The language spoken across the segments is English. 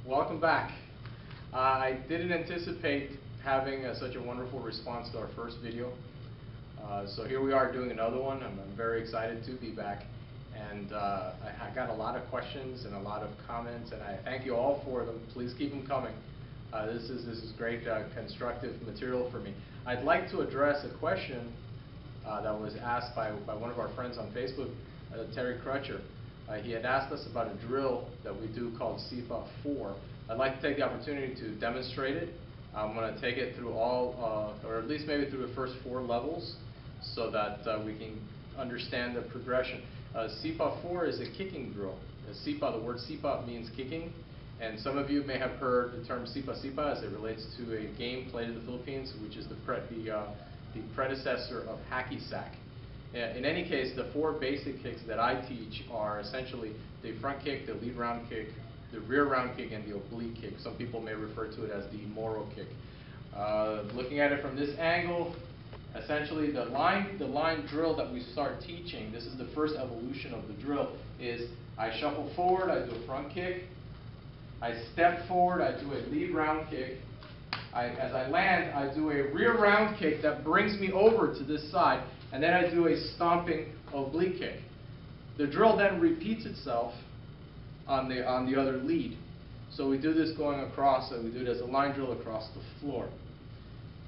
Welcome back. I didn't anticipate having such a wonderful response to our first video. So here we are doing another one. I'm very excited to be back. And I got a lot of questions and a lot of comments, and I thank you all for them. Please keep them coming. This is great constructive material for me. I'd like to address a question that was asked by one of our friends on Facebook, Terry Crutcher. He had asked us about a drill that we do called Sipa 4. I'd like to take the opportunity to demonstrate it. I'm going to take it through all, or at least maybe through the first 4 levels, so that we can understand the progression. Sipa 4 is a kicking drill. Sipa, the word Sipa means kicking, and some of you may have heard the term Sipa as it relates to a game played in the Philippines, which is the predecessor of hacky sack. In any case, the 4 basic kicks that I teach are essentially the front kick, the lead round kick, the rear round kick, and the oblique kick. Some people may refer to it as the Moro kick. Looking at it from this angle, essentially the line drill that we start teaching, this is the first evolution of the drill, is I shuffle forward, I do a front kick, I step forward, I do a lead round kick, as I land, I do a rear round kick that brings me over to this side, and then I do a stomping oblique kick. The drill then repeats itself on the other lead. So we do this going across, so we do it as a line drill across the floor.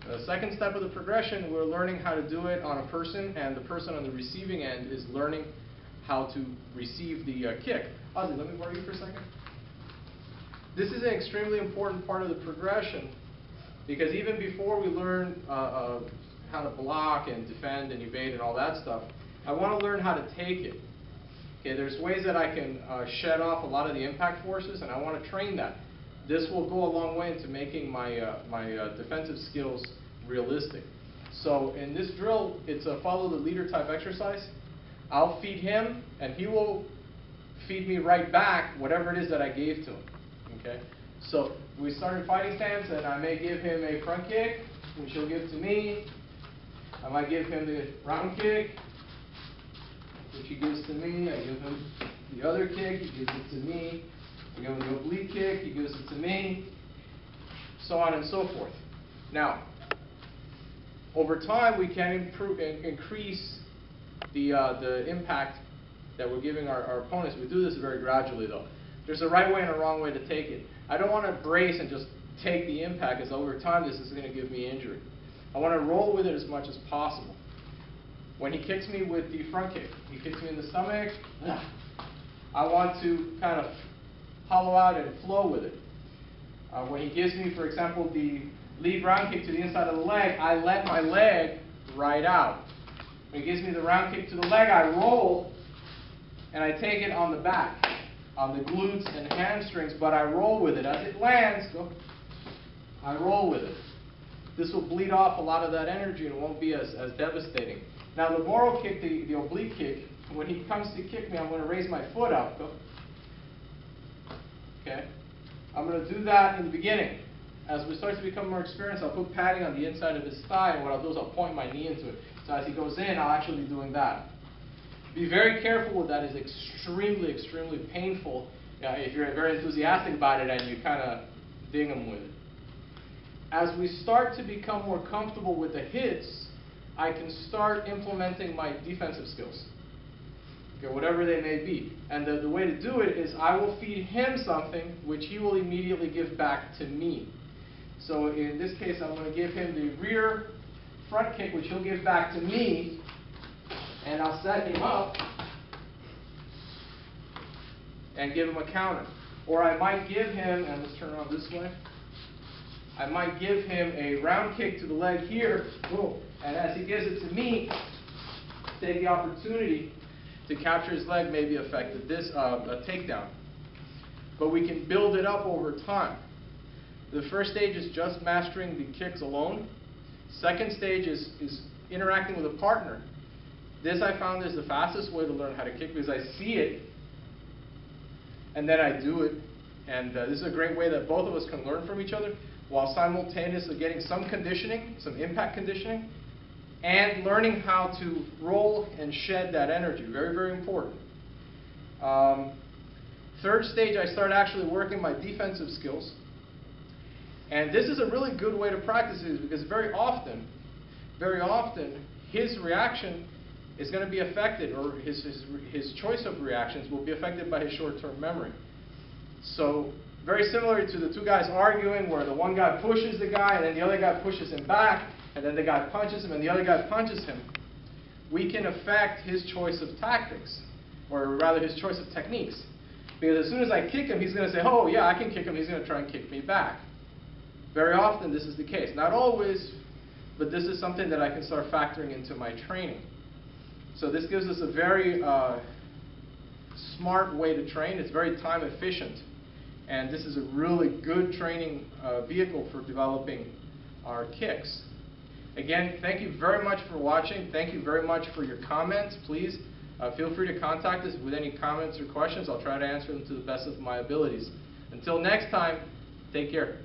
The second step of the progression, we're learning how to do it on a person, and the person on the receiving end is learning how to receive the kick. Ozzy, let me borrow you for a second. This is an extremely important part of the progression, because even before we learn how to block and defend and evade and all that stuff, I want to learn how to take it. Okay, there's ways that I can shed off a lot of the impact forces, and I want to train that. This will go a long way into making my defensive skills realistic. So in this drill, it's a follow the leader type exercise. I'll feed him, and he will feed me right back whatever it is that I gave to him. Okay, so we start in fighting stance, and I may give him a front kick, which he'll give to me. I might give him the round kick, which he gives to me. I give him the other kick, he gives it to me. I give him the oblique kick, he gives it to me, so on and so forth. Now, over time, we can increase the impact that we're giving our opponents. We do this very gradually, though. There's a right way and a wrong way to take it. I don't want to brace and just take the impact, as over time this is going to give me injury. I want to roll with it as much as possible. When he kicks me with the front kick, he kicks me in the stomach, I want to kind of hollow out and flow with it. When he gives me, for example, the lead round kick to the inside of the leg, I let my leg ride out. When he gives me the round kick to the leg, I roll, and I take it on the back, on the glutes and hamstrings, but I roll with it. As it lands, I roll with it. This will bleed off a lot of that energy and it won't be as devastating. Now the Moro kick, the oblique kick, when he comes to kick me, I'm going to raise my foot up. Okay? I'm going to do that in the beginning. As we start to become more experienced, I'll put padding on the inside of his thigh, and what I'll do is I'll point my knee into it. So as he goes in, I'll actually be doing that. Be very careful with that. It's extremely, extremely painful if you're very enthusiastic about it and you kind of ding him with it. As we start to become more comfortable with the hits, I can start implementing my defensive skills, okay, whatever they may be. And the way to do it is I will feed him something which he will immediately give back to me. So in this case, I'm going to give him the rear front kick, which he'll give back to me, and I'll set him up and give him a counter. Or I might give him, and let's turn around this way, I might give him a round kick to the leg here, boom, and as he gives it to me, take the opportunity to capture his leg, maybe affect this a takedown. But we can build it up over time. The first stage is just mastering the kicks alone. Second stage is interacting with a partner. This I found is the fastest way to learn how to kick, because I see it and then I do it. And this is a great way that both of us can learn from each other while simultaneously getting some conditioning, some impact conditioning, and learning how to roll and shed that energy. Very, very important. Third stage, I start actually working my defensive skills. And this is a really good way to practice this because very often, his reaction is going to be affected, or his choice of reactions will be affected by his short-term memory. So very similar to the two guys arguing where the one guy pushes the guy and then the other guy pushes him back, and then the guy punches him and the other guy punches him, we can affect his choice of tactics, or rather his choice of techniques. Because as soon as I kick him, he's going to say, oh yeah, I can kick him, he's going to try and kick me back. Very often this is the case. Not always, but this is something that I can start factoring into my training. So this gives us a very smart way to train. It's very time efficient. And this is a really good training vehicle for developing our kicks. Again, thank you very much for watching. Thank you very much for your comments. Please feel free to contact us with any comments or questions. I'll try to answer them to the best of my abilities. Until next time, take care.